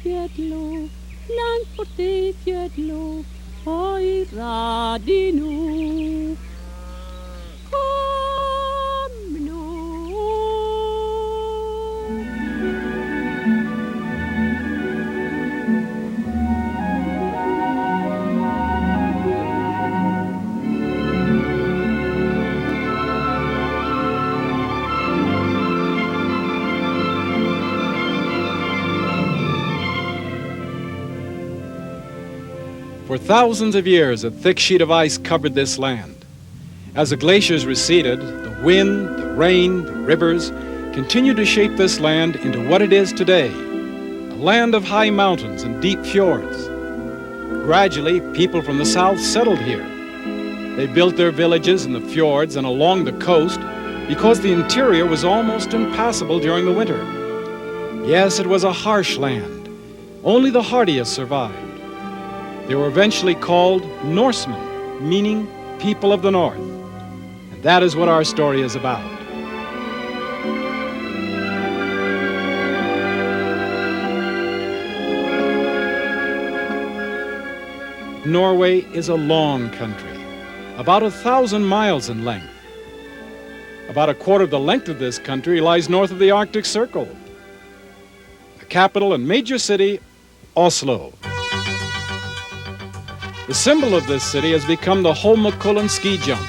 fjello, langt borte i fjello, høyra de nå. Kom nå. For thousands of years, a thick sheet of ice covered this land. As the glaciers receded, the wind, the rain, the rivers continued to shape this land into what it is today, a land of high mountains and deep fjords. Gradually, people from the south settled here. They built their villages in the fjords and along the coast because the interior was almost impassable during the winter. Yes, it was a harsh land. Only the hardiest survived. They were eventually called Norsemen, meaning people of the north. And that is what our story is about. Norway is a long country, about 1,000 miles in length. About a quarter of the length of this country lies north of the Arctic Circle. The capital and major city, Oslo. The symbol of this city has become the Holmenkollen ski jump.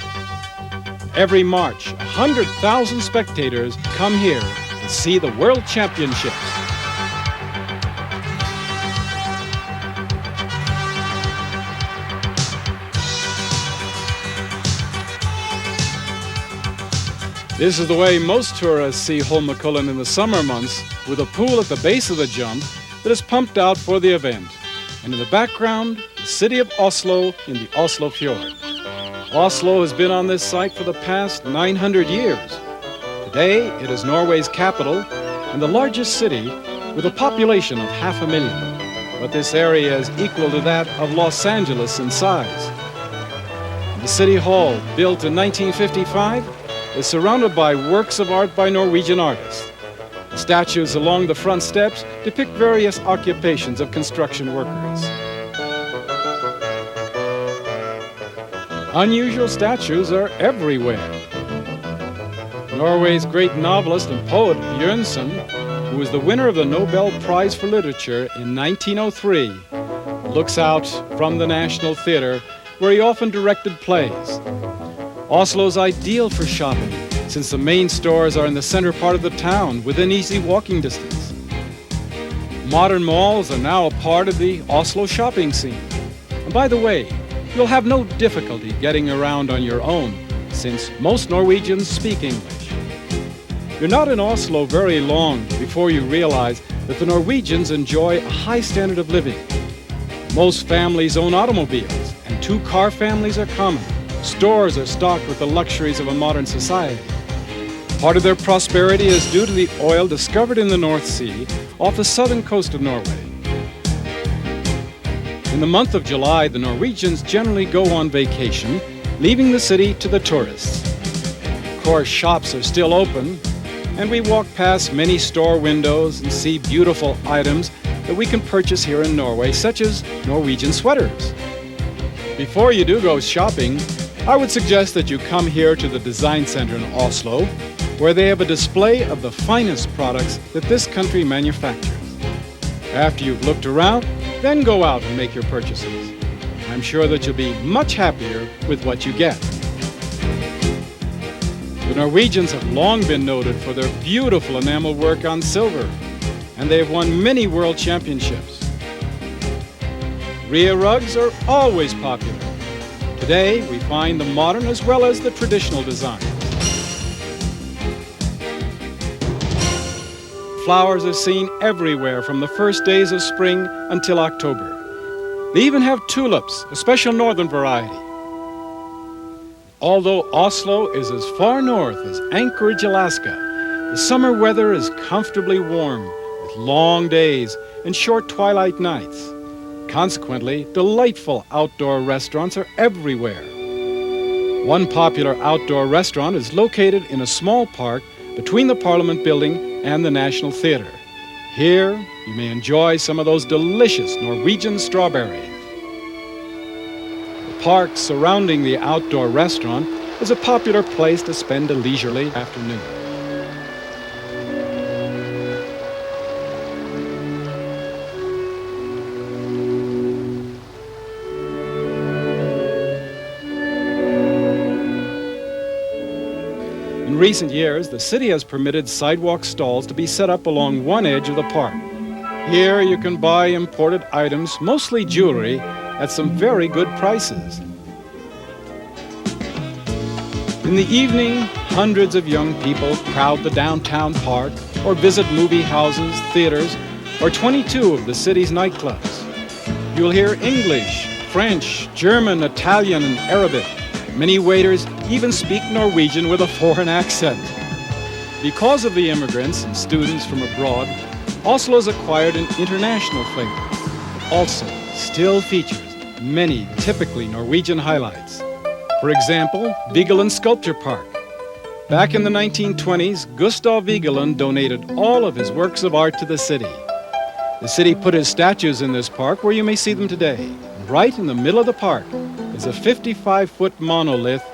Every March, 100,000 spectators come here to see the World Championships. This is the way most tourists see Holmenkollen in the summer months, with a pool at the base of the jump that is pumped out for the event. And in the background, the city of Oslo in the Oslo Fjord. Oslo has been on this site for the past 900 years. Today, it is Norway's capital and the largest city with a population of 500,000. But this area is equal to that of Los Angeles in size. The City Hall, built in 1955, is surrounded by works of art by Norwegian artists. The statues along the front steps depict various occupations of construction workers. Unusual statues are everywhere. Norway's great novelist and poet Bjørnson, who was the winner of the Nobel Prize for Literature in 1903, looks out from the National Theatre, where he often directed plays. Oslo's ideal for shopping, since the main stores are in the center part of the town, within easy walking distance. Modern malls are now a part of the Oslo shopping scene. And by the way, you'll have no difficulty getting around on your own, since most Norwegians speak English. You're not in Oslo very long before you realize that the Norwegians enjoy a high standard of living. Most families own automobiles, and two-car families are common. Stores are stocked with the luxuries of a modern society. Part of their prosperity is due to the oil discovered in the North Sea off the southern coast of Norway. In the month of July, the Norwegians generally go on vacation, leaving the city to the tourists. Of course, shops are still open, and we walk past many store windows and see beautiful items that we can purchase here in Norway, such as Norwegian sweaters. Before you do go shopping, I would suggest that you come here to the Design Center in Oslo, where they have a display of the finest products that this country manufactures. After you've looked around, then go out and make your purchases. I'm sure that you'll be much happier with what you get. The Norwegians have long been noted for their beautiful enamel work on silver, and they have won many world championships. Rhea rugs are always popular. Today, we find the modern as well as the traditional designs. Flowers are seen everywhere from the first days of spring until October. They even have tulips, a special northern variety. Although Oslo is as far north as Anchorage, Alaska, the summer weather is comfortably warm with long days and short twilight nights. Consequently, delightful outdoor restaurants are everywhere. One popular outdoor restaurant is located in a small park between the Parliament building and the National Theatre. Here, you may enjoy some of those delicious Norwegian strawberries. The park surrounding the outdoor restaurant is a popular place to spend a leisurely afternoon. In recent years, the city has permitted sidewalk stalls to be set up along one edge of the park. Here you can buy imported items, mostly jewelry, at some very good prices. In the evening, hundreds of young people crowd the downtown park or visit movie houses, theaters, or 22 of the city's nightclubs. You'll hear English, French, German, Italian, and Arabic. Many waiters even speak Norwegian with a foreign accent. Because of the immigrants and students from abroad, Oslo has acquired an international flavor. It also still features many typically Norwegian highlights. For example, Vigeland Sculpture Park. Back in the 1920s, Gustav Vigeland donated all of his works of art to the city. The city put his statues in this park where you may see them today. Right in the middle of the park is a 55-foot monolith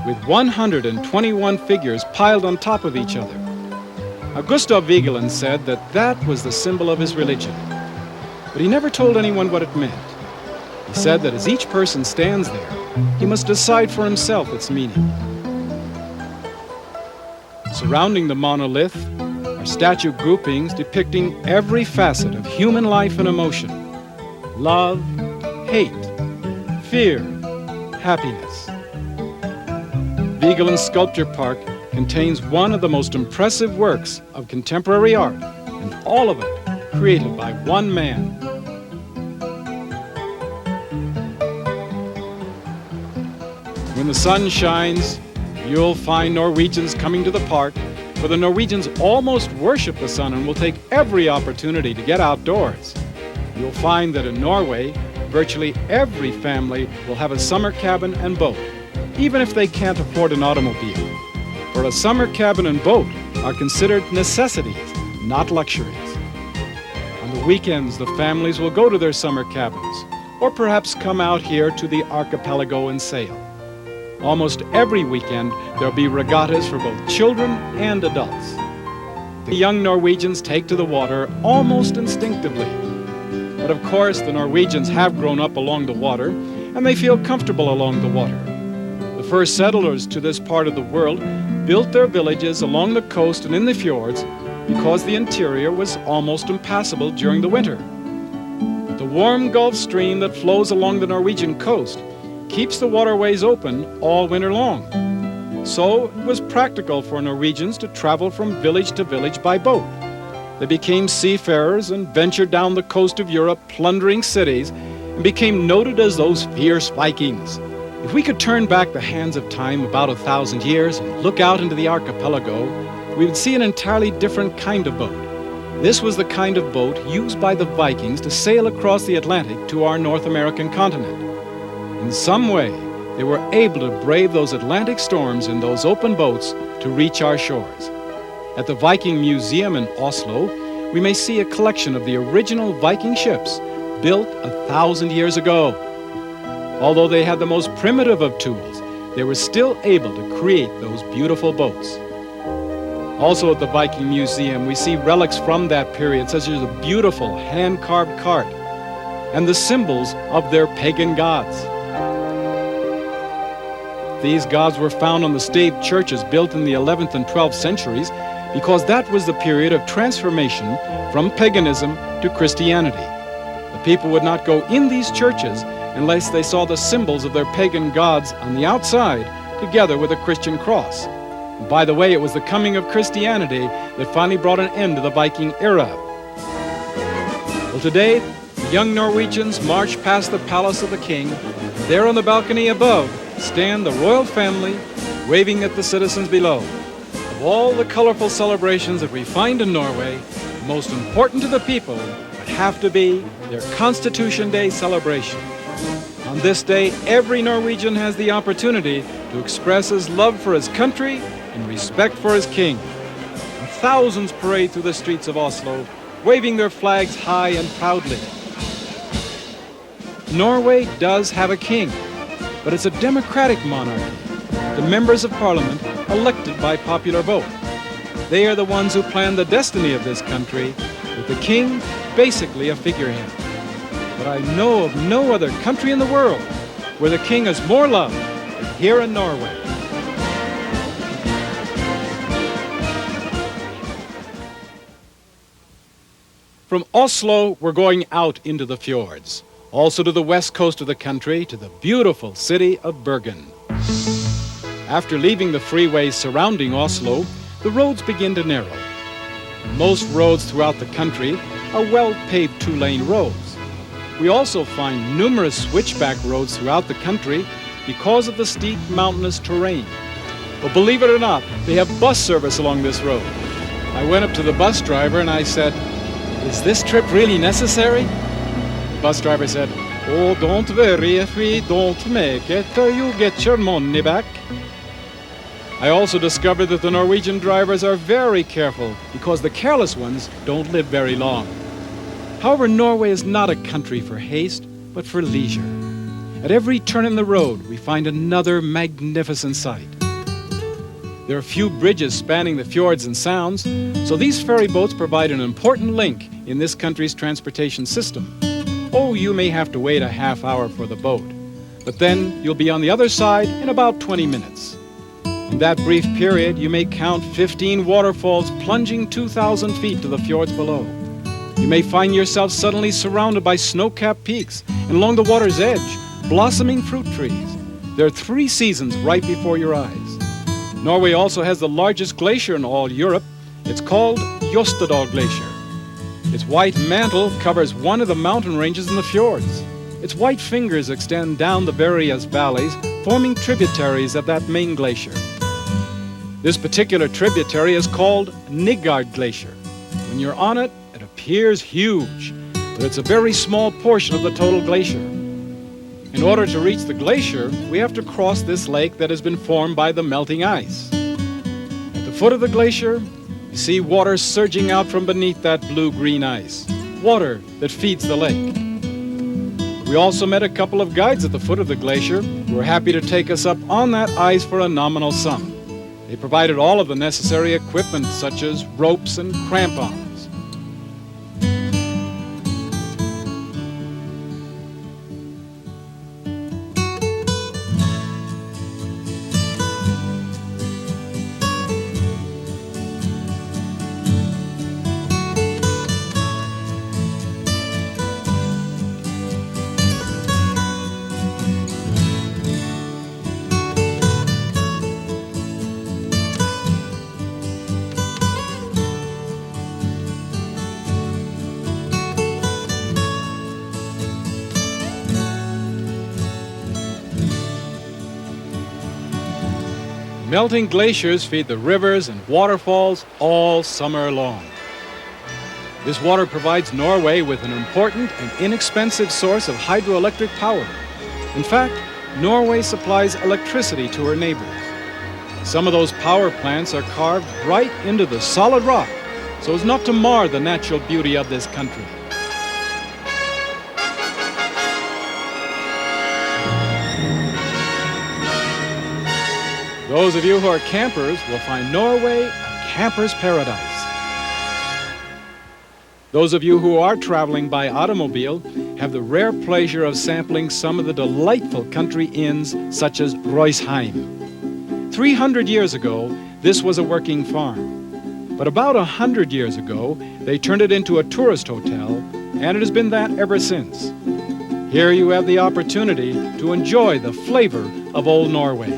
with 121 figures piled on top of each other. Now, Gustav Vigeland said that that was the symbol of his religion, but he never told anyone what it meant. He said that as each person stands there, he must decide for himself its meaning. Surrounding the monolith are statue groupings depicting every facet of human life and emotion: love, hate, fear, happiness. Vigeland Sculpture Park contains one of the most impressive works of contemporary art, and all of it created by one man. When the sun shines, you'll find Norwegians coming to the park, for the Norwegians almost worship the sun and will take every opportunity to get outdoors. You'll find that in Norway, virtually every family will have a summer cabin and boat, even if they can't afford an automobile. For a summer cabin and boat are considered necessities, not luxuries. On the weekends, the families will go to their summer cabins, or perhaps come out here to the archipelago and sail. Almost every weekend, there'll be regattas for both children and adults. The young Norwegians take to the water almost instinctively. But of course, the Norwegians have grown up along the water, and they feel comfortable along the water. The first settlers to this part of the world built their villages along the coast and in the fjords because the interior was almost impassable during the winter. But the warm Gulf Stream that flows along the Norwegian coast keeps the waterways open all winter long. So it was practical for Norwegians to travel from village to village by boat. They became seafarers and ventured down the coast of Europe, plundering cities, and became noted as those fierce Vikings. If we could turn back the hands of time about 1,000 years and look out into the archipelago, we would see an entirely different kind of boat. This was the kind of boat used by the Vikings to sail across the Atlantic to our North American continent. In some way, they were able to brave those Atlantic storms in those open boats to reach our shores. At the Viking Museum in Oslo, we may see a collection of the original Viking ships built 1,000 years ago. Although they had the most primitive of tools, they were still able to create those beautiful boats. Also at the Viking Museum, we see relics from that period, such as a beautiful hand-carved cart and the symbols of their pagan gods. These gods were found on the staved churches built in the 11th and 12th centuries because that was the period of transformation from paganism to Christianity. The people would not go in these churches unless they saw the symbols of their pagan gods on the outside together with a Christian cross. And by the way, it was the coming of Christianity that finally brought an end to the Viking era. Well, today, the young Norwegians march past the palace of the king. There on the balcony above stand the royal family waving at the citizens below. Of all the colorful celebrations that we find in Norway, the most important to the people would have to be their Constitution Day celebration. On this day, every Norwegian has the opportunity to express his love for his country and respect for his king. And thousands parade through the streets of Oslo, waving their flags high and proudly. Norway does have a king, but it's a democratic monarchy. The members of parliament elected by popular vote. They are the ones who plan the destiny of this country, with the king basically a figurehead. But I know of no other country in the world where the king is more loved than here in Norway. From Oslo, we're going out into the fjords, also to the west coast of the country, to the beautiful city of Bergen. After leaving the freeways surrounding Oslo, the roads begin to narrow. Most roads throughout the country are well-paved two-lane roads. We also find numerous switchback roads throughout the country because of the steep mountainous terrain. Well, believe it or not, they have bus service along this road. I went up to the bus driver and I said, "Is this trip really necessary?" The bus driver said, "Oh, don't worry if we don't make it, you get your money back." I also discovered that the Norwegian drivers are very careful because the careless ones don't live very long. However, Norway is not a country for haste, but for leisure. At every turn in the road, we find another magnificent sight. There are few bridges spanning the fjords and sounds, so these ferry boats provide an important link in this country's transportation system. Oh, you may have to wait a half hour for the boat, but then you'll be on the other side in about 20 minutes. In that brief period, you may count 15 waterfalls plunging 2,000 feet to the fjords below. You may find yourself suddenly surrounded by snow-capped peaks, and along the water's edge, blossoming fruit trees. There are 3 seasons right before your eyes. Norway also has the largest glacier in all Europe. It's called Jostedal Glacier. Its white mantle covers one of the mountain ranges in the fjords. Its white fingers extend down the various valleys, forming tributaries of that main glacier. This particular tributary is called Nigard Glacier. When you're on it, it appears huge, but it's a very small portion of the total glacier. In order to reach the glacier, we have to cross this lake that has been formed by the melting ice. At the foot of the glacier, you see water surging out from beneath that blue-green ice, water that feeds the lake. We also met a couple of guides at the foot of the glacier who were happy to take us up on that ice for a nominal sum. They provided all of the necessary equipment, such as ropes and crampons. Melting glaciers feed the rivers and waterfalls all summer long. This water provides Norway with an important and inexpensive source of hydroelectric power. In fact, Norway supplies electricity to her neighbors. Some of those power plants are carved right into the solid rock so as not to mar the natural beauty of this country. Those of you who are campers will find Norway a camper's paradise. Those of you who are traveling by automobile have the rare pleasure of sampling some of the delightful country inns such as Roisheim. 300 years ago, this was a working farm. But about 100 years ago, they turned it into a tourist hotel, and it has been that ever since. Here you have the opportunity to enjoy the flavor of old Norway.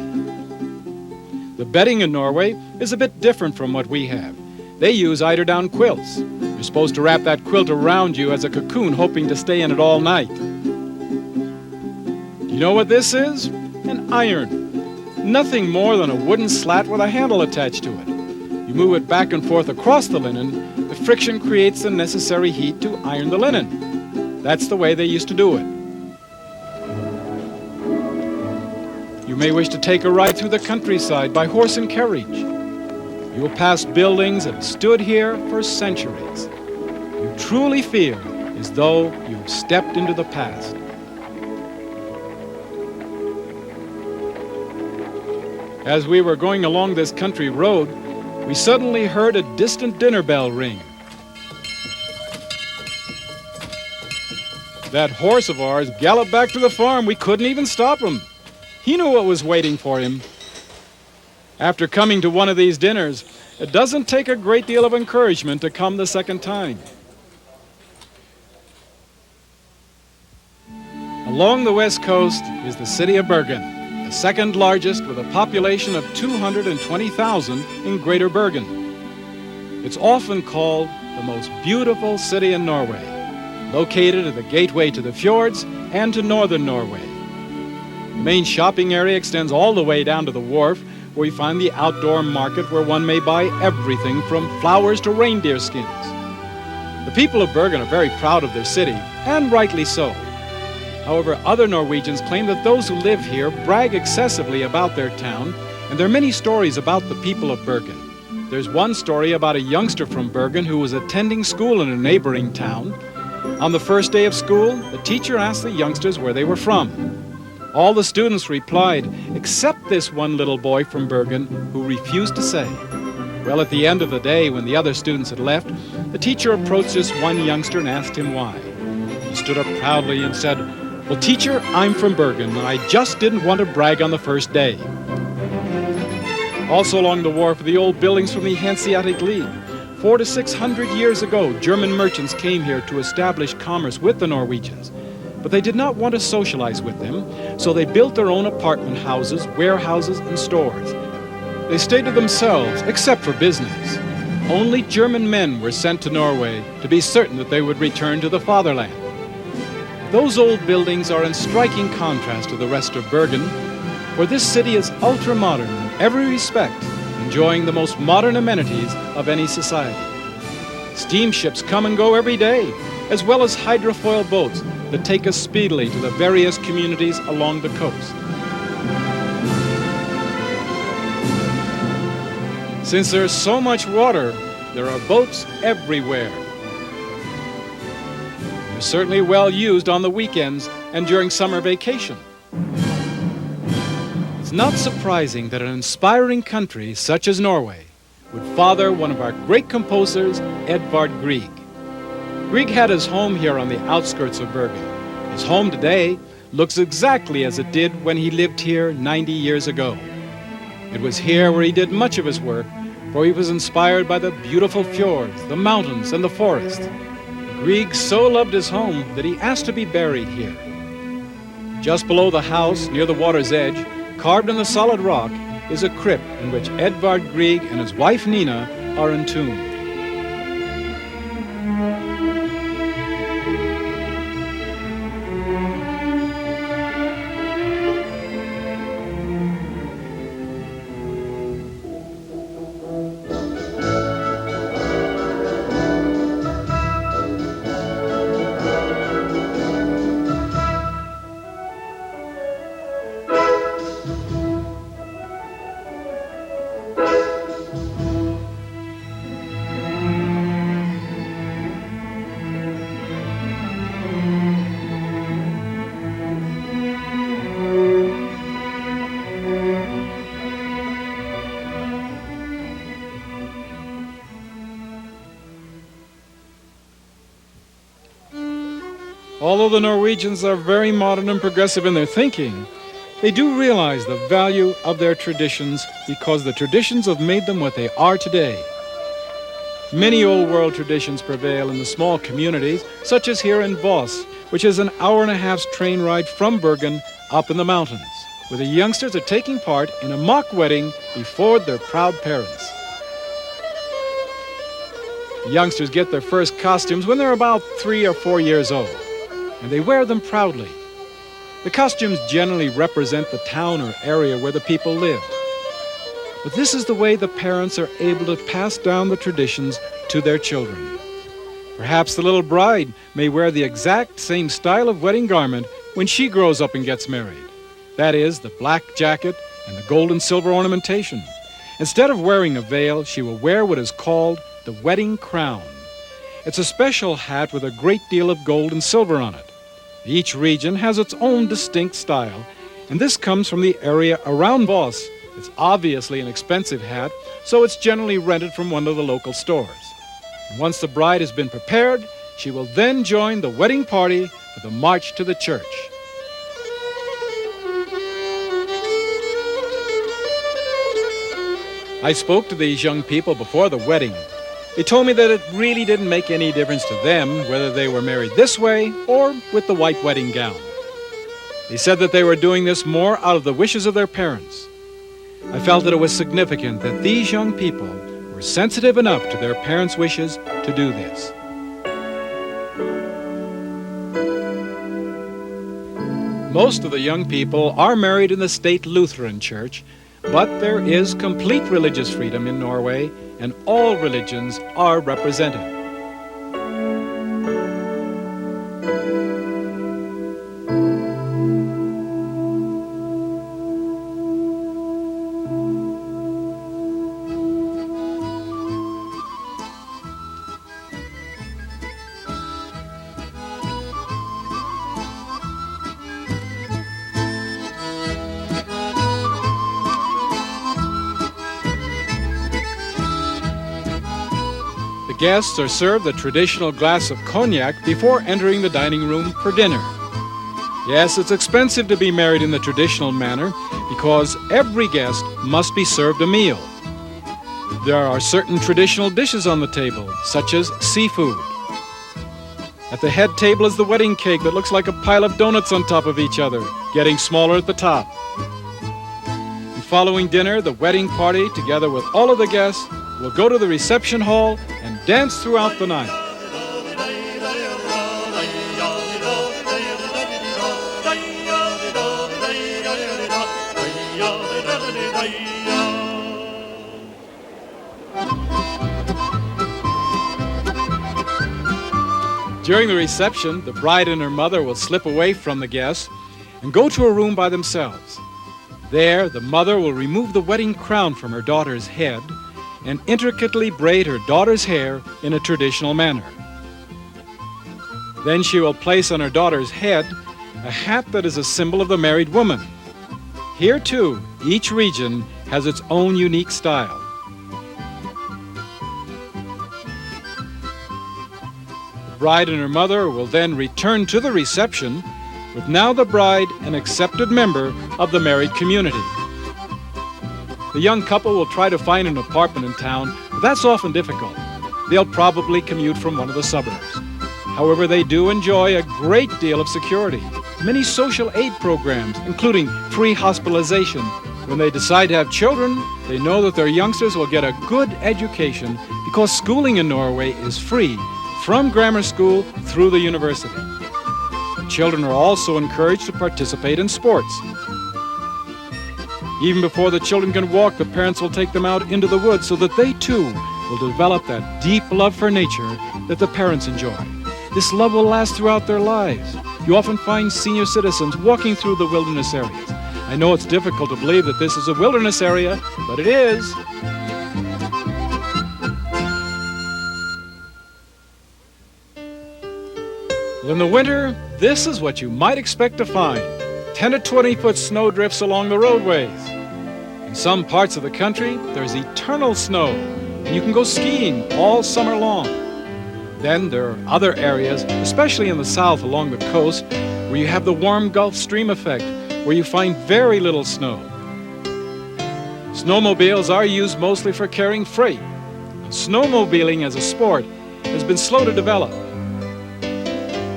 The bedding in Norway is a bit different from what we have. They use eiderdown quilts. You're supposed to wrap that quilt around you as a cocoon, hoping to stay in it all night. Do you know what this is? An iron. Nothing more than a wooden slat with a handle attached to it. You move it back and forth across the linen. The friction creates the necessary heat to iron the linen. That's the way they used to do it. You may wish to take a ride through the countryside by horse and carriage. You will pass buildings that have stood here for centuries. You truly feel as though you've stepped into the past. As we were going along this country road, we suddenly heard a distant dinner bell ring. That horse of ours galloped back to the farm. We couldn't even stop him. He knew what was waiting for him. After coming to one of these dinners, it doesn't take a great deal of encouragement to come the second time. Along the west coast is the city of Bergen, the second largest with a population of 220,000 in Greater Bergen. It's often called the most beautiful city in Norway, located at the gateway to the fjords and to northern Norway. The main shopping area extends all the way down to the wharf, where we find the outdoor market where one may buy everything from flowers to reindeer skins. The people of Bergen are very proud of their city, and rightly so. However, other Norwegians claim that those who live here brag excessively about their town, and there are many stories about the people of Bergen. There's one story about a youngster from Bergen who was attending school in a neighboring town. On the first day of school, the teacher asked the youngsters where they were from. All the students replied, except this one little boy from Bergen who refused to say. Well, at the end of the day, when the other students had left, the teacher approached this one youngster and asked him why. He stood up proudly and said, "Well, teacher, I'm from Bergen, and I just didn't want to brag on the first day." Also along the wharf are the old buildings from the Hanseatic League. 400 to 600 years ago, German merchants came here to establish commerce with the Norwegians. But they did not want to socialize with them, so they built their own apartment houses, warehouses, and stores. They stayed to themselves, except for business. Only German men were sent to Norway to be certain that they would return to the fatherland. Those old buildings are in striking contrast to the rest of Bergen, where this city is ultra-modern in every respect, enjoying the most modern amenities of any society. Steamships come and go every day, as well as hydrofoil boats that take us speedily to the various communities along the coast. Since there's so much water, there are boats everywhere. They're certainly well used on the weekends and during summer vacation. It's not surprising that an inspiring country such as Norway would father one of our great composers, Edvard Grieg. Grieg had his home here on the outskirts of Bergen. His home today looks exactly as it did when he lived here 90 years ago. It was here where he did much of his work, for he was inspired by the beautiful fjords, the mountains, and the forest. Grieg so loved his home that he asked to be buried here. Just below the house, near the water's edge, carved in the solid rock, is a crypt in which Edvard Grieg and his wife Nina are entombed. Although the Norwegians are very modern and progressive in their thinking, they do realize the value of their traditions because the traditions have made them what they are today. Many old world traditions prevail in the small communities, such as here in Voss, which is an hour-and-a-half's train ride from Bergen up in the mountains, where the youngsters are taking part in a mock wedding before their proud parents. The youngsters get their first costumes when they're about 3 or 4 years old, and they wear them proudly. The costumes generally represent the town or area where the people lived. But this is the way the parents are able to pass down the traditions to their children. Perhaps the little bride may wear the exact same style of wedding garment when she grows up and gets married. That is, the black jacket and the gold and silver ornamentation. Instead of wearing a veil, she will wear what is called the wedding crown. It's a special hat with a great deal of gold and silver on it. Each region has its own distinct style, and this comes from the area around Voss. It's obviously an expensive hat, so it's generally rented from one of the local stores. And once the bride has been prepared, she will then join the wedding party for the march to the church. I spoke to these young people before the wedding. They told me that it really didn't make any difference to them whether they were married this way or with the white wedding gown. They said that they were doing this more out of the wishes of their parents. I felt that it was significant that these young people were sensitive enough to their parents' wishes to do this. Most of the young people are married in the state Lutheran church, but there is complete religious freedom in Norway, and all religions are represented. The guests are served a traditional glass of cognac before entering the dining room for dinner. Yes, it's expensive to be married in the traditional manner because every guest must be served a meal. There are certain traditional dishes on the table, such as seafood. At the head table is the wedding cake that looks like a pile of donuts on top of each other, getting smaller at the top. And following dinner, the wedding party, together with all of the guests, will go to the reception hall and dance throughout the night. During the reception, the bride and her mother will slip away from the guests and go to a room by themselves. There, the mother will remove the wedding crown from her daughter's head and intricately braid her daughter's hair in a traditional manner. Then she will place on her daughter's head a hat that is a symbol of the married woman. Here, too, each region has its own unique style. The bride and her mother will then return to the reception, with now the bride an accepted member of the married community. The young couple will try to find an apartment in town, but that's often difficult. They'll probably commute from one of the suburbs. However, they do enjoy a great deal of security, many social aid programs, including free hospitalization. When they decide to have children, they know that their youngsters will get a good education because schooling in Norway is free, from grammar school through the university. The children are also encouraged to participate in sports. Even before the children can walk, the parents will take them out into the woods so that they too will develop that deep love for nature that the parents enjoy. This love will last throughout their lives. You often find senior citizens walking through the wilderness areas. I know it's difficult to believe that this is a wilderness area, but it is. Well, in the winter, this is what you might expect to find. 10 to 20-foot snowdrifts along the roadways. In some parts of the country, there's eternal snow, and you can go skiing all summer long. Then there are other areas, especially in the south along the coast, where you have the warm Gulf Stream effect, where you find very little snow. Snowmobiles are used mostly for carrying freight. Snowmobiling as a sport has been slow to develop.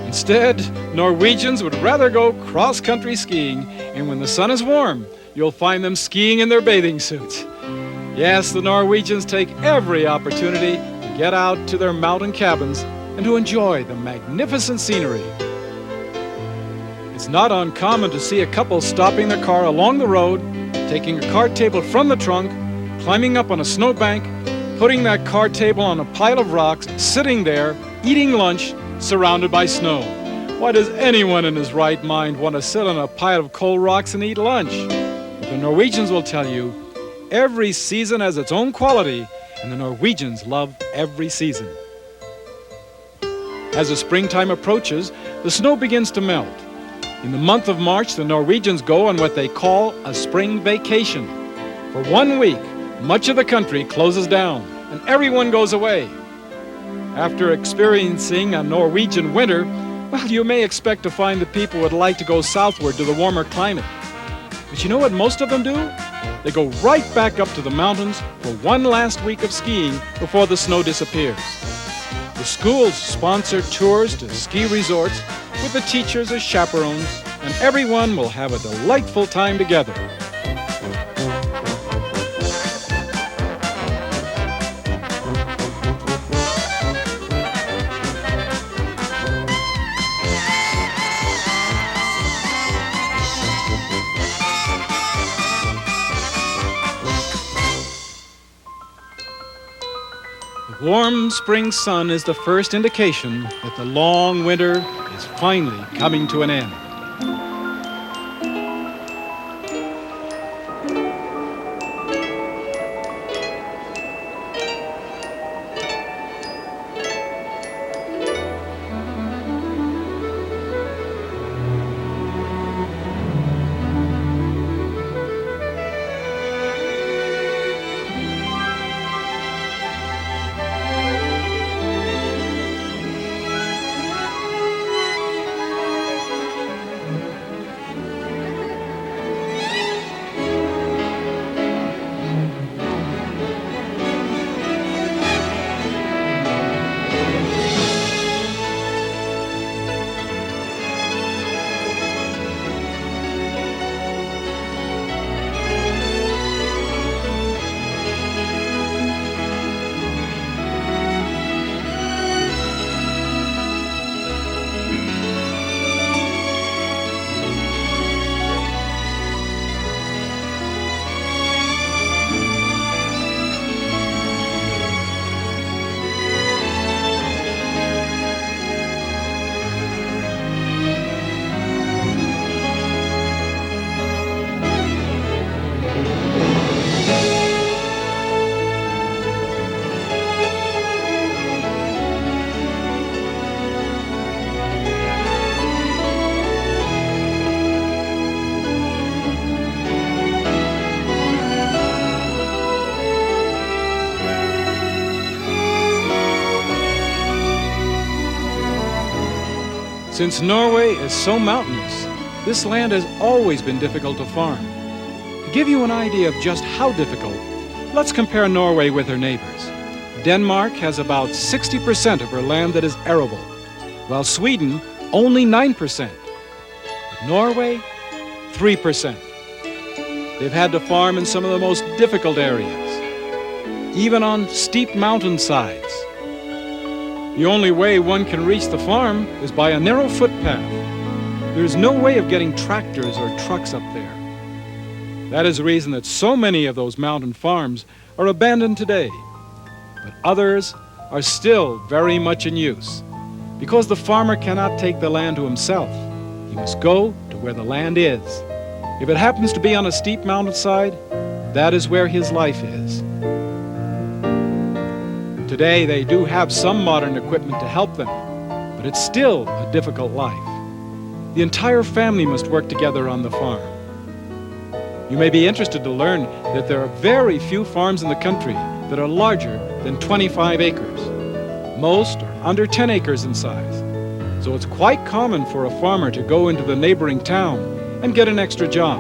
Instead, Norwegians would rather go cross-country skiing, and when the sun is warm, you'll find them skiing in their bathing suits. Yes, the Norwegians take every opportunity to get out to their mountain cabins and to enjoy the magnificent scenery. It's not uncommon to see a couple stopping their car along the road, taking a card table from the trunk, climbing up on a snowbank, putting that card table on a pile of rocks, sitting there, eating lunch, surrounded by snow. Why does anyone in his right mind want to sit on a pile of cold rocks and eat lunch? But the Norwegians will tell you, every season has its own quality, and the Norwegians love every season. As the springtime approaches, the snow begins to melt. In the month of March, the Norwegians go on what they call a spring vacation. For 1 week, much of the country closes down, and everyone goes away. After experiencing a Norwegian winter, well, you may expect to find that people would like to go southward to the warmer climate. But you know what most of them do? They go right back up to the mountains for one last week of skiing before the snow disappears. The schools sponsor tours to ski resorts with the teachers as chaperones, and everyone will have a delightful time together. The warm spring sun is the first indication that the long winter is finally coming to an end. Since Norway is so mountainous, this land has always been difficult to farm. To give you an idea of just how difficult, let's compare Norway with her neighbors. Denmark has about 60% of her land that is arable, while Sweden only 9%. But Norway, 3%. They've had to farm in some of the most difficult areas, even on steep mountainsides. The only way one can reach the farm is by a narrow footpath. There's no way of getting tractors or trucks up there. That is the reason that so many of those mountain farms are abandoned today. But others are still very much in use, because the farmer cannot take the land to himself. He must go to where the land is. If it happens to be on a steep mountainside, that is where his life is. Today, they do have some modern equipment to help them, but it's still a difficult life. The entire family must work together on the farm. You may be interested to learn that there are very few farms in the country that are larger than 25 acres. Most are under 10 acres in size. So it's quite common for a farmer to go into the neighboring town and get an extra job.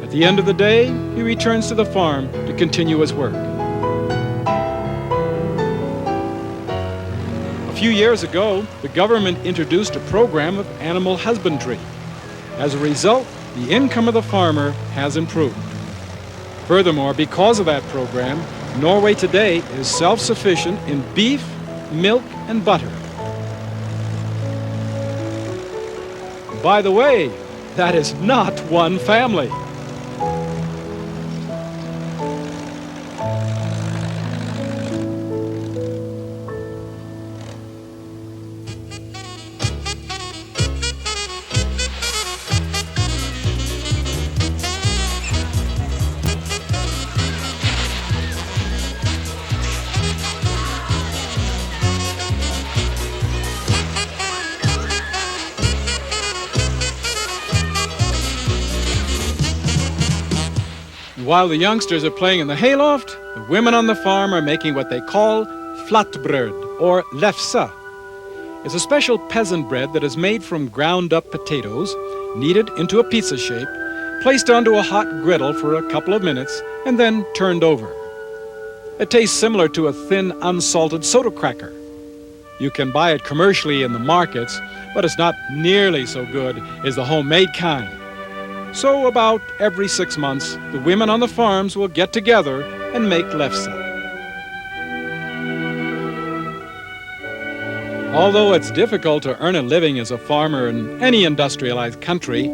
At the end of the day, he returns to the farm to continue his work. A few years ago, the government introduced a program of animal husbandry. As a result, the income of the farmer has improved. Furthermore, because of that program, Norway today is self-sufficient in beef, milk, and butter. By the way, that is not one family. While the youngsters are playing in the hayloft, the women on the farm are making what they call flatbrød, or lefse. It's a special peasant bread that is made from ground-up potatoes, kneaded into a pizza shape, placed onto a hot griddle for a couple of minutes, and then turned over. It tastes similar to a thin, unsalted soda cracker. You can buy it commercially in the markets, but it's not nearly so good as the homemade kind. So about every 6 months, the women on the farms will get together and make lefse. Although it's difficult to earn a living as a farmer in any industrialized country,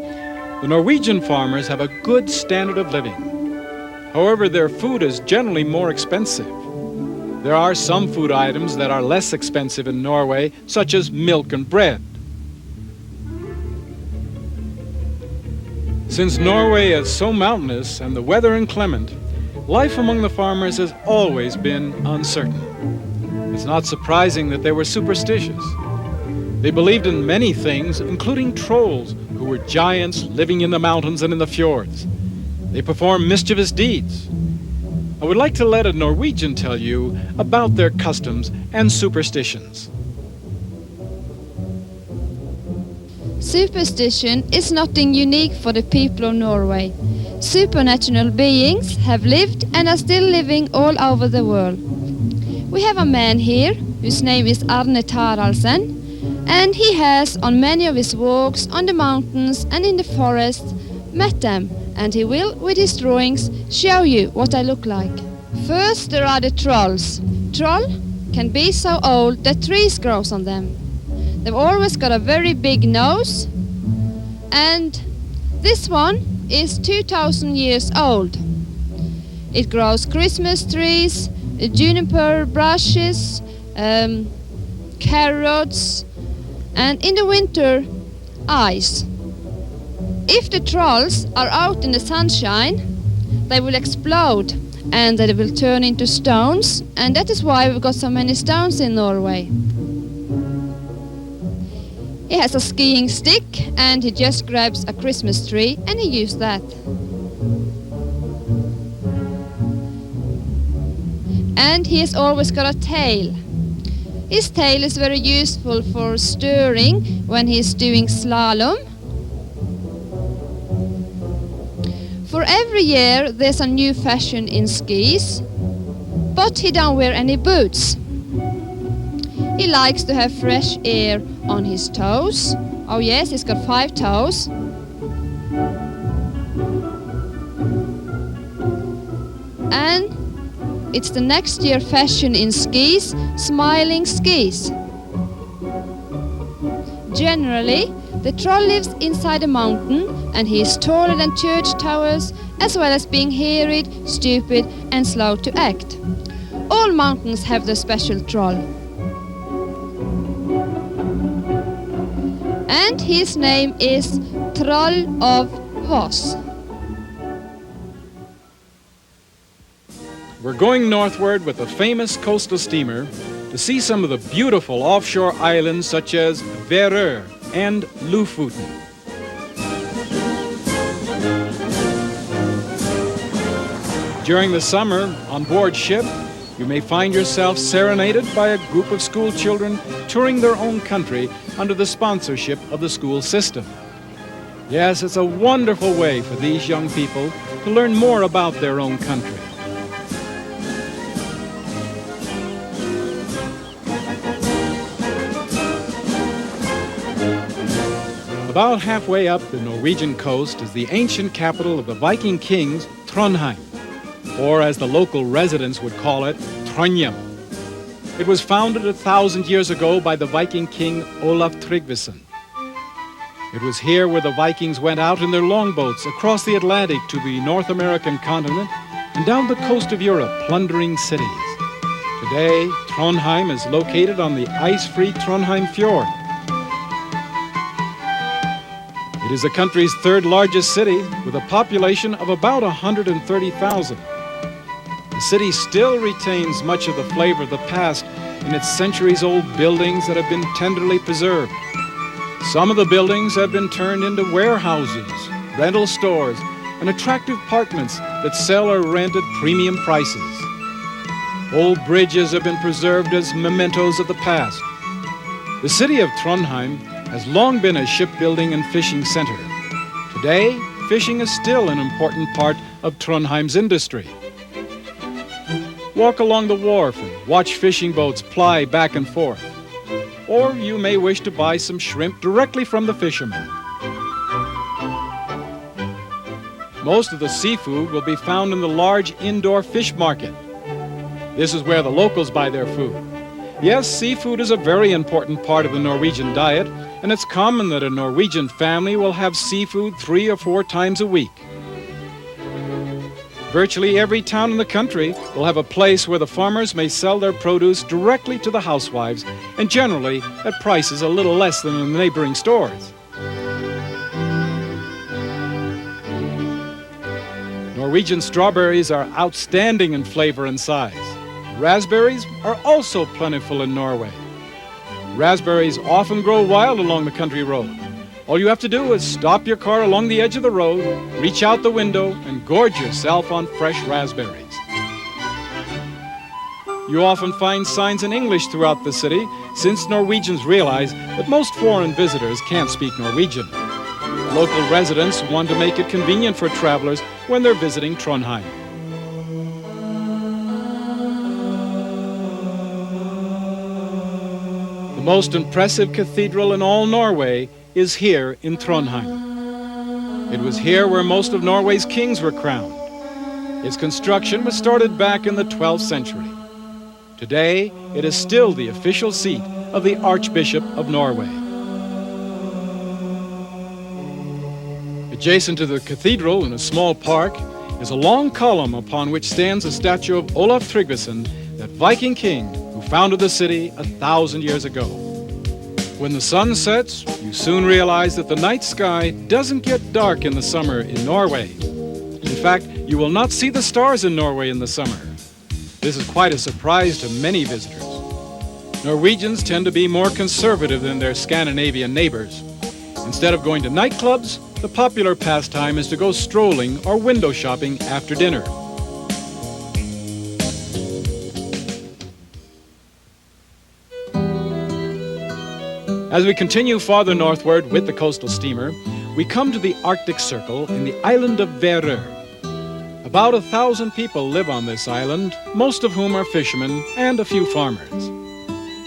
the Norwegian farmers have a good standard of living. However, their food is generally more expensive. There are some food items that are less expensive in Norway, such as milk and bread. Since Norway is so mountainous and the weather inclement, life among the farmers has always been uncertain. It's not surprising that they were superstitious. They believed in many things, including trolls, who were giants living in the mountains and in the fjords. They performed mischievous deeds. I would like to let a Norwegian tell you about their customs and superstitions. Superstition is nothing unique for the people of Norway. Supernatural beings have lived and are still living all over the world. We have a man here whose name is Arne Taraldsen, and he has on many of his walks on the mountains and in the forest met them, and he will, with his drawings, show you what they look like. First there are the trolls. Troll can be so old that trees grow on them. They've always got a very big nose, and this one is 2,000 years old. It grows Christmas trees, juniper bushes, carrots, and in the winter, ice. If the trolls are out in the sunshine, they will explode and they will turn into stones, and that is why we've got so many stones in Norway. He has a skiing stick and he just grabs a Christmas tree and he uses that. And he has always got a tail. His tail is very useful for steering when he's doing slalom. For every year there's a new fashion in skis, but he don't wear any boots. He likes to have fresh air on his toes. Oh yes, he's got 5 toes. And it's the next year fashion in skis, smiling skis. Generally, the troll lives inside a mountain and he is taller than church towers, as well as being hairy, stupid and slow to act. All mountains have their special troll. And his name is Troll of Voss. We're going northward with a famous coastal steamer to see some of the beautiful offshore islands such as Værø and Lofoten. During the summer, on board ship, you may find yourself serenaded by a group of school children touring their own country under the sponsorship of the school system. Yes, it's a wonderful way for these young people to learn more about their own country. About halfway up the Norwegian coast is the ancient capital of the Viking kings, Trondheim, or as the local residents would call it, Trondheim. It was founded 1,000 years ago by the Viking king Olaf Tryggvason. It was here where the Vikings went out in their longboats across the Atlantic to the North American continent and down the coast of Europe, plundering cities. Today, Trondheim is located on the ice-free Trondheim Fjord. It is the country's third largest city with a population of about 130,000. The city still retains much of the flavor of the past in its centuries-old buildings that have been tenderly preserved. Some of the buildings have been turned into warehouses, rental stores, and attractive apartments that sell or rent at premium prices. Old bridges have been preserved as mementos of the past. The city of Trondheim has long been a shipbuilding and fishing center. Today, fishing is still an important part of Trondheim's industry. Walk along the wharf and watch fishing boats ply back and forth. Or you may wish to buy some shrimp directly from the fishermen. Most of the seafood will be found in the large indoor fish market. This is where the locals buy their food. Yes, seafood is a very important part of the Norwegian diet, and it's common that a Norwegian family will have seafood 3 or 4 times a week. Virtually every town in the country will have a place where the farmers may sell their produce directly to the housewives, and generally at prices a little less than in the neighboring stores. Norwegian strawberries are outstanding in flavor and size. Raspberries are also plentiful in Norway. Raspberries often grow wild along the country road. All you have to do is stop your car along the edge of the road, reach out the window, and gorge yourself on fresh raspberries. You often find signs in English throughout the city, since Norwegians realize that most foreign visitors can't speak Norwegian. Local residents want to make it convenient for travelers when they're visiting Trondheim. The most impressive cathedral in all Norway is here in Trondheim. It was here where most of Norway's kings were crowned. Its construction was started back in the 12th century. Today, it is still the official seat of the Archbishop of Norway. Adjacent to the cathedral, in a small park, is a long column upon which stands a statue of Olaf Tryggvason, that Viking king who founded the city 1,000 years ago. When the sun sets, you soon realize that the night sky doesn't get dark in the summer in Norway. In fact, you will not see the stars in Norway in the summer. This is quite a surprise to many visitors. Norwegians tend to be more conservative than their Scandinavian neighbors. Instead of going to nightclubs, the popular pastime is to go strolling or window shopping after dinner. As we continue farther northward with the coastal steamer, we come to the Arctic Circle in the island of Værø. About 1,000 people live on this island, most of whom are fishermen and a few farmers.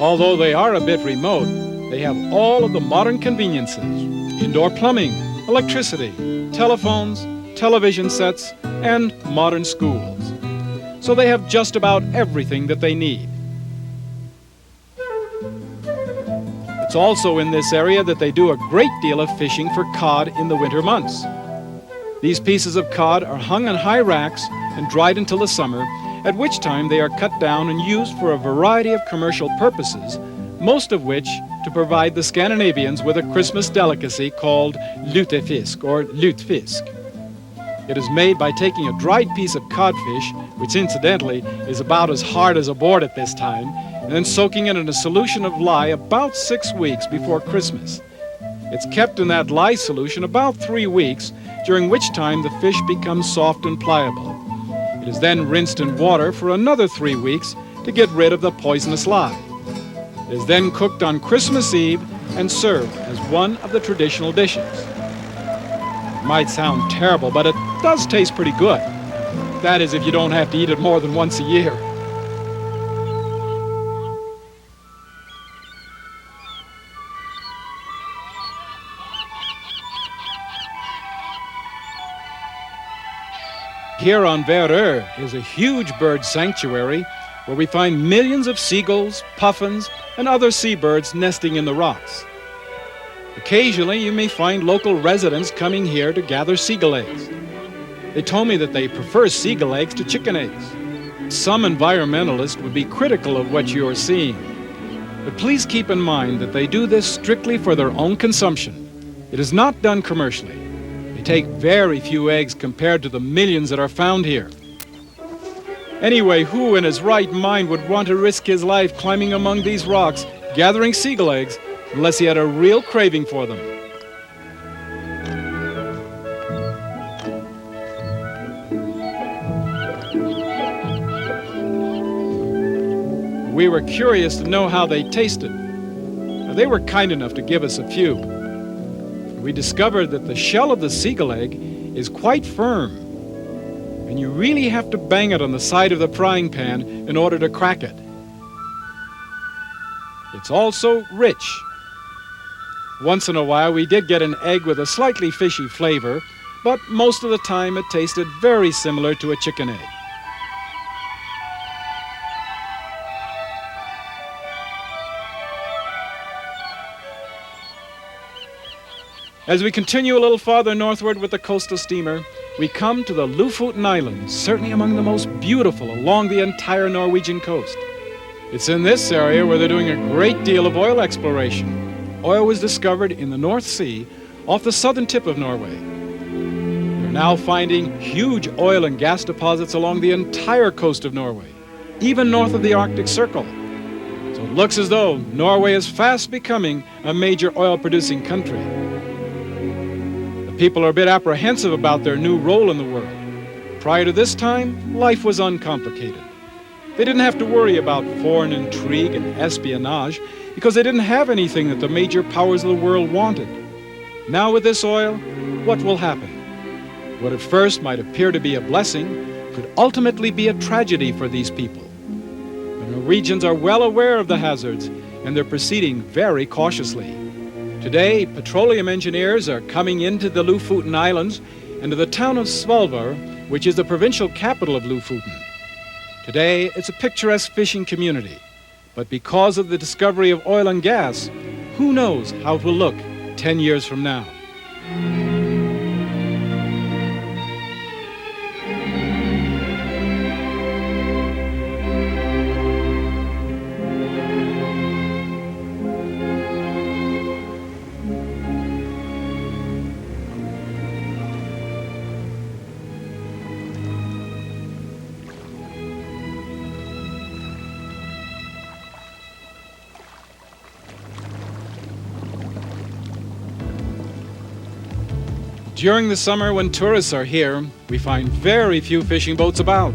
Although they are a bit remote, they have all of the modern conveniences: indoor plumbing, electricity, telephones, television sets, and modern schools. So they have just about everything that they need. It's also in this area that they do a great deal of fishing for cod in the winter months. These pieces of cod are hung on high racks and dried until the summer, at which time they are cut down and used for a variety of commercial purposes, most of which to provide the Scandinavians with a Christmas delicacy called lutefisk or lutfisk. It is made by taking a dried piece of codfish, which incidentally is about as hard as a board at this time, and then soaking it in a solution of lye about 6 weeks before Christmas. It's kept in that lye solution about 3 weeks, during which time the fish becomes soft and pliable. It is then rinsed in water for another 3 weeks to get rid of the poisonous lye. It is then cooked on Christmas Eve and served as one of the traditional dishes. It might sound terrible, but it does taste pretty good. That is, if you don't have to eat it more than once a year. Here on Værø is a huge bird sanctuary where we find millions of seagulls, puffins, and other seabirds nesting in the rocks. Occasionally, you may find local residents coming here to gather seagull eggs. They told me that they prefer seagull eggs to chicken eggs. Some environmentalists would be critical of what you are seeing. But please keep in mind that they do this strictly for their own consumption. It is not done commercially. They take very few eggs compared to the millions that are found here. Anyway, who in his right mind would want to risk his life climbing among these rocks, gathering seagull eggs, unless he had a real craving for them? we were curious to know how they tasted. They were kind enough to give us a few. We discovered that the shell of the seagull egg is quite firm, and you really have to bang it on the side of the frying pan in order to crack it. It's also rich. Once in a while we did get an egg with a slightly fishy flavor, but most of the time it tasted very similar to a chicken egg. As we continue a little farther northward with the coastal steamer, we come to the Lofoten Islands, certainly among the most beautiful along the entire Norwegian coast. It's in this area where they're doing a great deal of oil exploration. Oil was discovered in the North Sea off the southern tip of Norway. They're now finding huge oil and gas deposits along the entire coast of Norway, even north of the Arctic Circle. So it looks as though Norway is fast becoming a major oil-producing country. People are a bit apprehensive about their new role in the world. Prior to this time, life was uncomplicated. They didn't have to worry about foreign intrigue and espionage because they didn't have anything that the major powers of the world wanted. Now with this oil, what will happen? What at first might appear to be a blessing could ultimately be a tragedy for these people. The Norwegians are well aware of the hazards and they're proceeding very cautiously. Today, petroleum engineers are coming into the Lofoten Islands and to the town of Svolvær, which is the provincial capital of Lofoten. Today, it's a picturesque fishing community, but because of the discovery of oil and gas, who knows how it will look 10 years from now. During the summer when tourists are here, we find very few fishing boats about.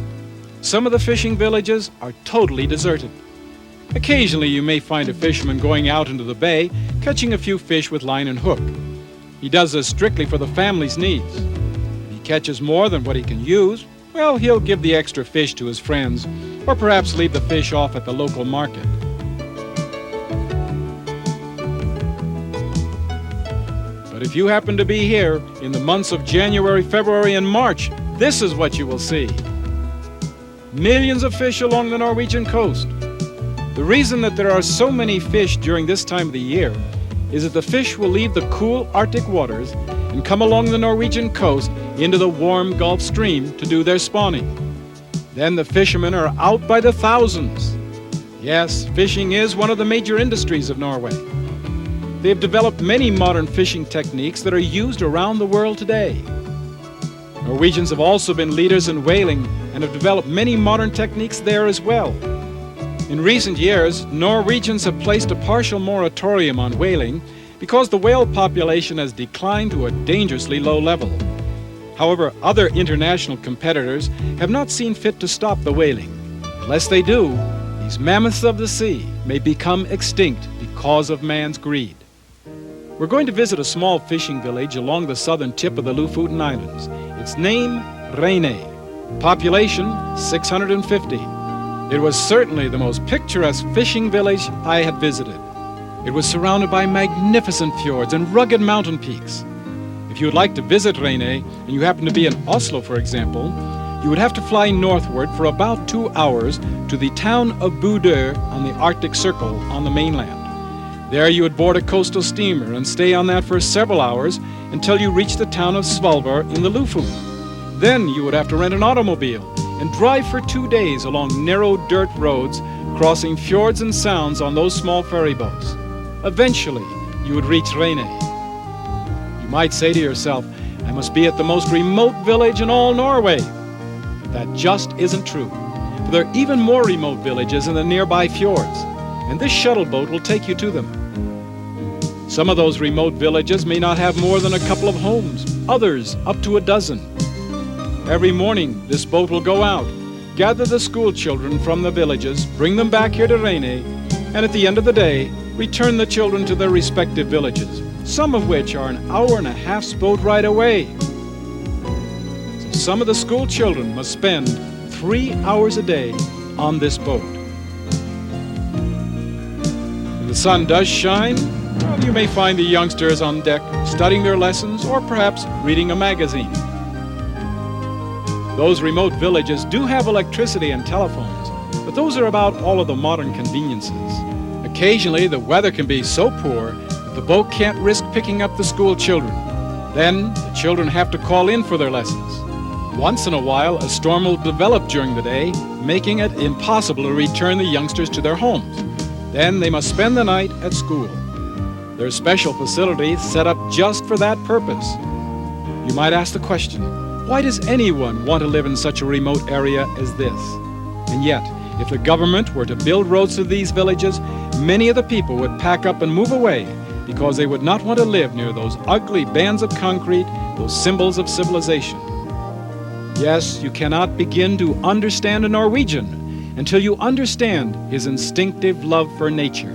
Some of the fishing villages are totally deserted. Occasionally you may find a fisherman going out into the bay, catching a few fish with line and hook. He does this strictly for the family's needs. If he catches more than what he can use, well, he'll give the extra fish to his friends, or perhaps leave the fish off at the local market. But if you happen to be here in the months of January, February, and March, this is what you will see. Millions of fish along the Norwegian coast. The reason that there are so many fish during this time of the year is that the fish will leave the cool Arctic waters and come along the Norwegian coast into the warm Gulf Stream to do their spawning. Then the fishermen are out by the thousands. Yes, fishing is one of the major industries of Norway. They have developed many modern fishing techniques that are used around the world today. Norwegians have also been leaders in whaling and have developed many modern techniques there as well. In recent years, Norwegians have placed a partial moratorium on whaling because the whale population has declined to a dangerously low level. However, other international competitors have not seen fit to stop the whaling. Unless they do, these mammoths of the sea may become extinct because of man's greed. We're going to visit a small fishing village along the southern tip of the Lofoten Islands. Its name, Rene. Population, 650. It was certainly the most picturesque fishing village I had visited. It was surrounded by magnificent fjords and rugged mountain peaks. If you would like to visit Rene, and you happen to be in Oslo, for example, you would have to fly northward for about 2 hours to the town of Bodø on the Arctic Circle on the mainland. There you would board a coastal steamer and stay on that for several hours until you reach the town of Svolvær in the Lofoten. Then you would have to rent an automobile and drive for 2 days along narrow dirt roads, crossing fjords and sounds on those small ferry boats. Eventually, you would reach Rene. You might say to yourself, I must be at the most remote village in all Norway. But that just isn't true. For there are even more remote villages in the nearby fjords, and this shuttle boat will take you to them. Some of those remote villages may not have more than a couple of homes, others up to a dozen. Every morning, this boat will go out, gather the school children from the villages, bring them back here to Rene, and at the end of the day, return the children to their respective villages, some of which are an hour and a half's boat ride away. So some of the school children must spend 3 hours a day on this boat. If the sun does shine, well, you may find the youngsters on deck studying their lessons or perhaps reading a magazine. Those remote villages do have electricity and telephones, but those are about all of the modern conveniences. Occasionally, the weather can be so poor that the boat can't risk picking up the school children. Then, the children have to call in for their lessons. Once in a while, a storm will develop during the day, making it impossible to return the youngsters to their homes. Then they must spend the night at school. There are special facilities set up just for that purpose. You might ask the question, why does anyone want to live in such a remote area as this? And yet, if the government were to build roads to these villages, many of the people would pack up and move away because they would not want to live near those ugly bands of concrete, those symbols of civilization. Yes, you cannot begin to understand a Norwegian until you understand his instinctive love for nature.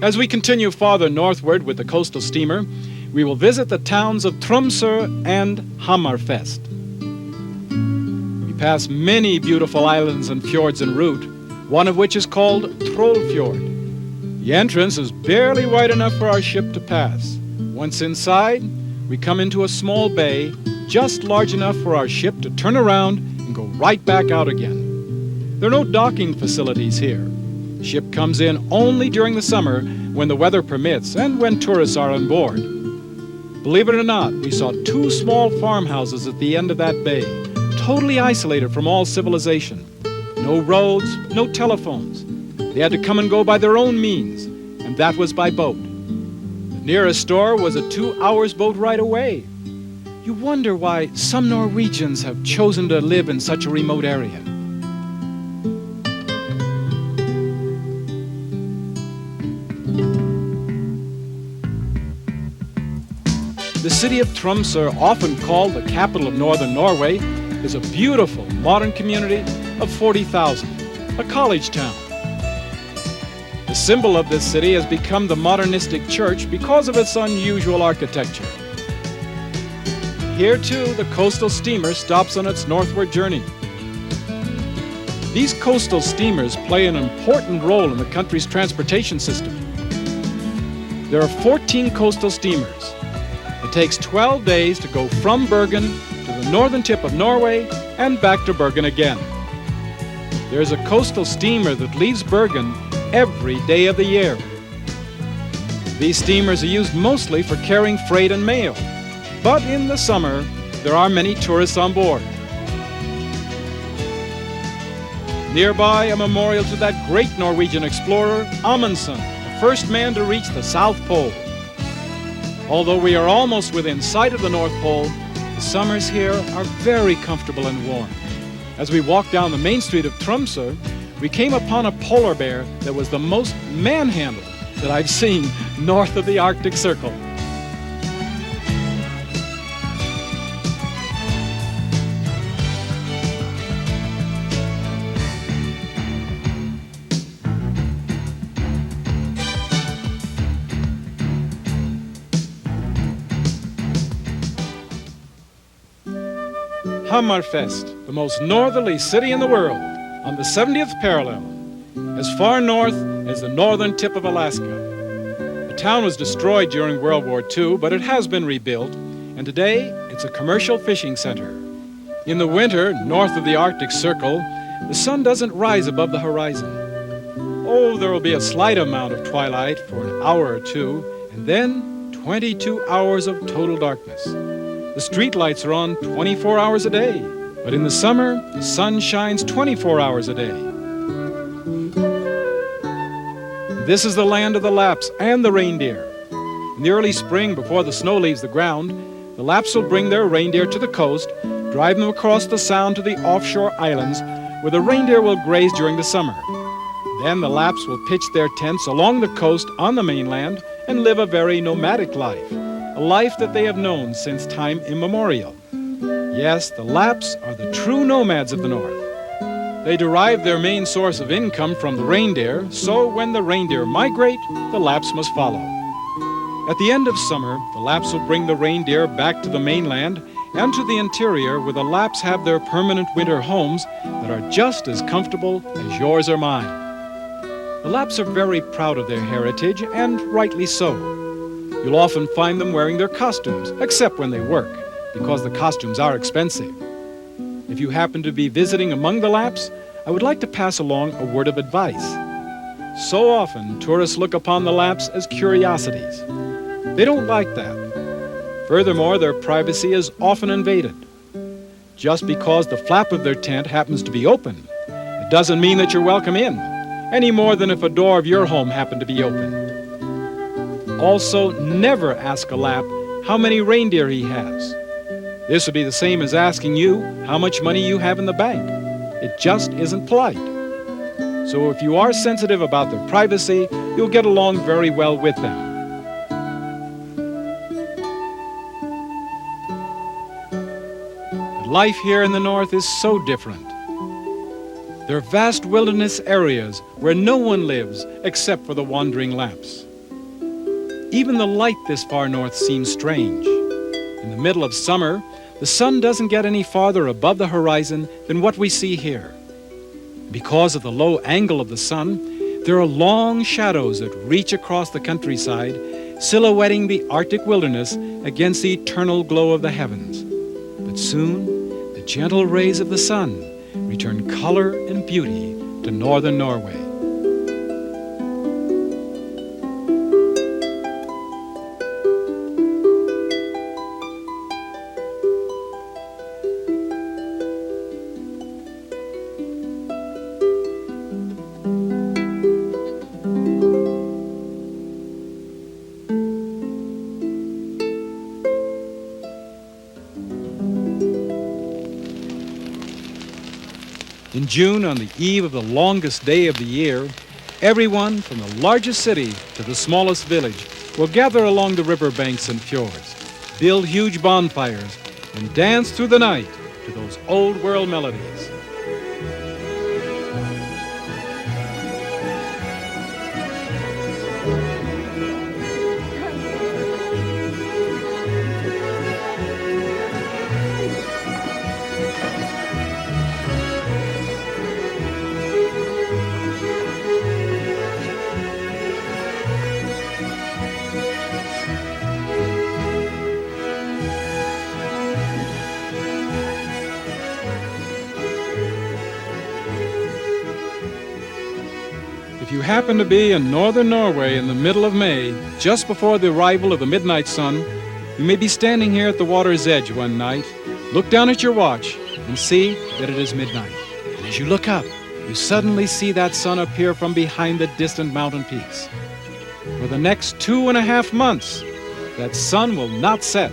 As we continue farther northward with the coastal steamer, we will visit the towns of Tromsø and Hammerfest. We pass many beautiful islands and fjords en route, one of which is called Trollfjord. The entrance is barely wide enough for our ship to pass. Once inside, we come into a small bay, just large enough for our ship to turn around and go right back out again. There are no docking facilities here. The ship comes in only during the summer when the weather permits and when tourists are on board. Believe it or not, we saw 2 small farmhouses at the end of that bay, totally isolated from all civilization. No roads, no telephones. They had to come and go by their own means, and that was by boat. The nearest store was a 2 hours boat ride away. You wonder why some Norwegians have chosen to live in such a remote area. The city of Tromsø, often called the capital of northern Norway, is a beautiful modern community of 40,000, a college town. The symbol of this city has become the modernistic church because of its unusual architecture. Here, too, the coastal steamer stops on its northward journey. These coastal steamers play an important role in the country's transportation system. There are 14 coastal steamers. It takes 12 days to go from Bergen to the northern tip of Norway and back to Bergen again. There's a coastal steamer that leaves Bergen every day of the year. These steamers are used mostly for carrying freight and mail, but in the summer, there are many tourists on board. Nearby, a memorial to that great Norwegian explorer, Amundsen, the first man to reach the South Pole. Although we are almost within sight of the North Pole, the summers here are very comfortable and warm. As we walked down the main street of Tromsø, we came upon a polar bear that was the most manhandled that I've seen north of the Arctic Circle. Hammerfest, the most northerly city in the world, on the 70th parallel, as far north as the northern tip of Alaska. The town was destroyed during World War II, but it has been rebuilt, and today it's a commercial fishing center. In the winter, north of the Arctic Circle, the sun doesn't rise above the horizon. Oh, there will be a slight amount of twilight for an hour or two, and then 22 hours of total darkness. The street lights are on 24 hours a day, but in the summer, the sun shines 24 hours a day. This is the land of the Lapps and the reindeer. In the early spring, before the snow leaves the ground, the Lapps will bring their reindeer to the coast, drive them across the sound to the offshore islands, where the reindeer will graze during the summer. Then the Lapps will pitch their tents along the coast on the mainland and live a very nomadic life, a life that they have known since time immemorial. Yes, the Lapps are the true nomads of the north. They derive their main source of income from the reindeer, so when the reindeer migrate, the Lapps must follow. At the end of summer, the Lapps will bring the reindeer back to the mainland and to the interior, where the Lapps have their permanent winter homes that are just as comfortable as yours or mine. The Lapps are very proud of their heritage, and rightly so. You'll often find them wearing their costumes, except when they work, because the costumes are expensive. If you happen to be visiting among the Lapps, I would like to pass along a word of advice. So often, tourists look upon the Lapps as curiosities. They don't like that. Furthermore, their privacy is often invaded. Just because the flap of their tent happens to be open, it doesn't mean that you're welcome in, any more than if a door of your home happened to be open. Also, never ask a Lapp how many reindeer he has. This would be the same as asking you how much money you have in the bank. It just isn't polite. So if you are sensitive about their privacy, you'll get along very well with them. But life here in the north is so different. There are vast wilderness areas where no one lives except for the wandering Lapps. Even the light this far north seems strange. In the middle of summer, the sun doesn't get any farther above the horizon than what we see here. Because of the low angle of the sun, there are long shadows that reach across the countryside, silhouetting the Arctic wilderness against the eternal glow of the heavens. But soon, the gentle rays of the sun return color and beauty to northern Norway. In June, on the eve of the longest day of the year, everyone from the largest city to the smallest village will gather along the river banks and fjords, build huge bonfires, and dance through the night to those old world melodies. If you happen to be in northern Norway in the middle of May, just before the arrival of the midnight sun, you may be standing here at the water's edge one night, look down at your watch, and see that it is midnight. And as you look up, you suddenly see that sun appear from behind the distant mountain peaks. For the next 2.5 months, that sun will not set.